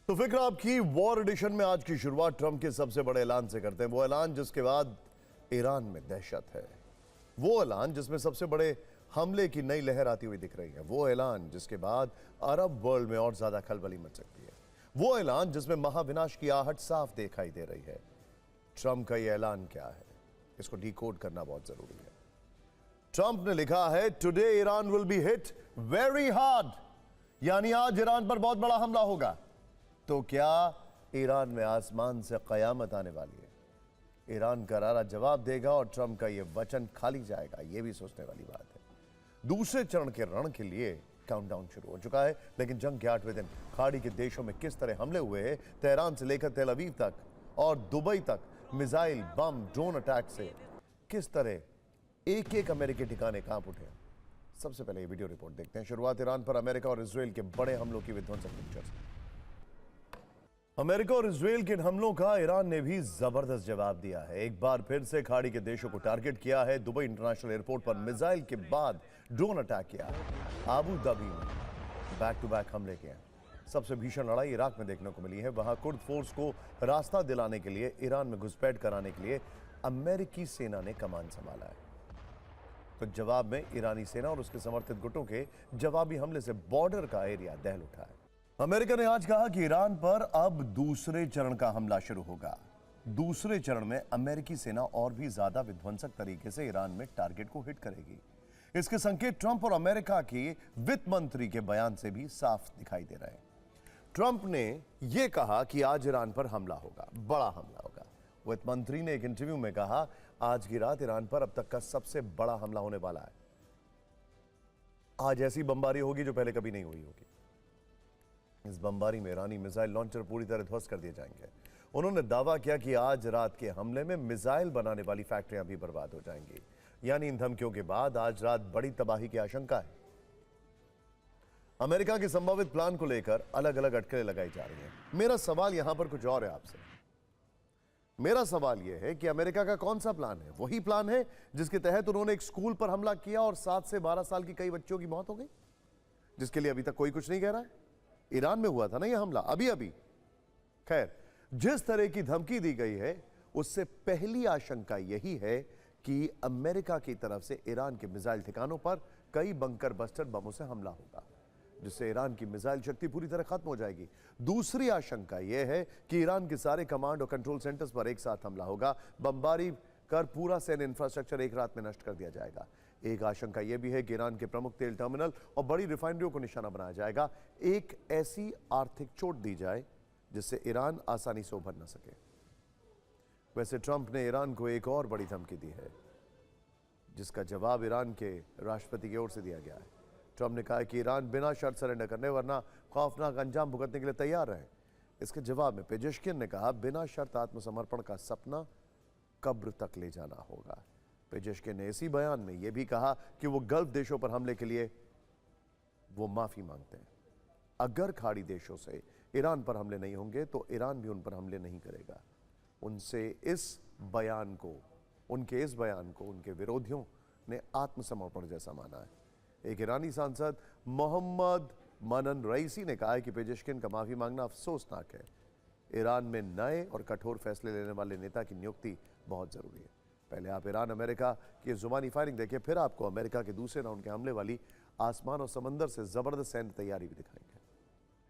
तो फिक्र आपकी वॉर एडिशन में आज की शुरुआत ट्रंप के सबसे बड़े ऐलान से करते हैं। वो ऐलान जिसके बाद ईरान में दहशत है, वो ऐलान जिसमें सबसे बड़े हमले की नई लहर आती हुई दिख रही है, वो ऐलान जिसके बाद अरब वर्ल्ड में और ज्यादा खलबली मच सकती है, वो ऐलान जिसमें महाविनाश की आहट साफ दिखाई दे रही है। ट्रंप का यह ऐलान क्या है, इसको डिकोड करना बहुत जरूरी है। ट्रंप ने लिखा है today Iran will be hit very hard, यानी आज ईरान पर बहुत बड़ा हमला होगा। तो क्या ईरान में आसमान से कयामत आने वाली है? ईरान करारा जवाब देगा और ट्रंप का यह वचन खाली जाएगा, यह भी सोचने वाली बात है। दूसरे चरण के रण के लिए काउंटडाउन शुरू हो चुका है, लेकिन जंग के 8वें दिन खाड़ी के देशों में किस तरह हमले हुए हैं, तेहरान से लेकर तेल अवीव तक और दुबई तक मिसाइल, बम, ड्रोन अटैक से किस तरह एक एक अमेरिकी ठिकाने कांप उठे। सबसे पहले ये वीडियो रिपोर्ट देखते हैं। शुरुआत ईरान पर अमेरिका और इजराइल के बड़े हमलों की विध्वंसक पिक्चर्स। अमेरिका और इजराइल के हमलों का ईरान ने भी जबरदस्त जवाब दिया है। एक बार फिर से खाड़ी के देशों को टारगेट किया है। दुबई इंटरनेशनल एयरपोर्ट पर मिसाइल के बाद ड्रोन अटैक किया है। आबू धाबी में बैक टू बैक हमले किए हैं। सबसे भीषण लड़ाई इराक में देखने को मिली है। वहां कुर्द फोर्स को रास्ता दिलाने के लिए, ईरान में घुसपैठ कराने के लिए अमेरिकी सेना ने कमान संभाला है। तो जवाब में ईरानी सेना और उसके समर्थित गुटों के जवाबी हमले से बॉर्डर का एरिया दहल उठा है। अमेरिका ने आज कहा कि ईरान पर अब दूसरे चरण का हमला शुरू होगा। दूसरे चरण में अमेरिकी सेना और भी ज्यादा विध्वंसक तरीके से ईरान में टारगेट को हिट करेगी। इसके संकेत ट्रंप और अमेरिका के वित्त मंत्री के बयान से भी साफ दिखाई दे रहे हैं। ट्रंप ने यह कहा कि आज ईरान पर हमला होगा, बड़ा हमला होगा। वित्त मंत्री ने एक इंटरव्यू में कहा, आज की रात ईरान पर अब तक का सबसे बड़ा हमला होने वाला है। आज ऐसी बमबारी होगी जो पहले कभी नहीं हुई होगी। इस बमबारी में ईरानी मिसाइल लॉन्चर पूरी तरह ध्वस्त कर दिए जाएंगे। उन्होंने दावा किया कि आज रात के हमले में मिसाइल बनाने वाली फैक्ट्रियां भी बर्बाद हो जाएंगी। यानी इन धमकियों के बाद आज रात बड़ी तबाही की आशंका है। अमेरिका के संभावित प्लान को लेकर अलग अलग अटकलें लगाई जा रही हैं। मेरा सवाल यहां पर कुछ और है आपसे। मेरा सवाल यह है कि अमेरिका का कौन सा प्लान है? वही प्लान है जिसके तहत उन्होंने एक स्कूल पर हमला किया और 7 से 12 साल की कई बच्चों की मौत हो गई, जिसके लिए अभी तक कोई कुछ नहीं कह रहा है। ईरान में हुआ था ना यह हमला अभी। खैर, जिस तरह की धमकी दी गई है उससे पहली आशंका यही है कि अमेरिका की तरफ से ईरान के मिसाइल ठिकानों पर कई बंकर बस्टर बमों से हमला होगा, जिससे ईरान की मिसाइल शक्ति पूरी तरह खत्म हो जाएगी। दूसरी आशंका यह है कि ईरान के सारे कमांड और कंट्रोल सेंटर्स पर एक साथ हमला होगा। बमबारी कर पूरा सैन्य इंफ्रास्ट्रक्चर एक रात में नष्ट कर दिया जाएगा। एक आशंका यह भी है कि ईरान के प्रमुख तेल टर्मिनल और बड़ी रिफाइनरियों को निशाना बनाया जाएगा। एक ऐसी आर्थिक चोट दी जाए जिससे ईरान आसानी से उभर न सके। वैसे ट्रंप ने ईरान को एक और बड़ी धमकी दी है, जिसका जवाब ईरान के राष्ट्रपति की ओर से दिया गया है। ट्रंप ने कहा कि ईरान बिना शर्त सरेंडर करने, वरना खौफनाक अंजाम भुगतने के लिए तैयार रहे। इसके जवाब में पेजेश्किन ने कहा, बिना शर्त आत्मसमर्पण का सपना कब्र तक ले जाना होगा। पेजेश्किन ने इसी बयान में यह भी कहा कि वो गल्फ देशों पर हमले के लिए वो माफी मांगते हैं। अगर खाड़ी देशों से ईरान पर हमले नहीं होंगे तो ईरान भी उन पर हमले नहीं करेगा। उनके इस बयान को उनके विरोधियों ने आत्मसमर्पण जैसा माना है। एक ईरानी सांसद मोहम्मद मनन रईसी ने कहा है कि पेजेश्किन का माफी मांगना अफसोसनाक है। ईरान में नए और कठोर फैसले लेने वाले नेता की नियुक्ति बहुत जरूरी है। पहले आप ईरान अमेरिका की जुबानी फायरिंग देखिए, फिर आपको अमेरिका के दूसरे राउंड के हमले वाली आसमान और समंदर से जबरदस्त सैन्य तैयारी भी दिखाएंगे।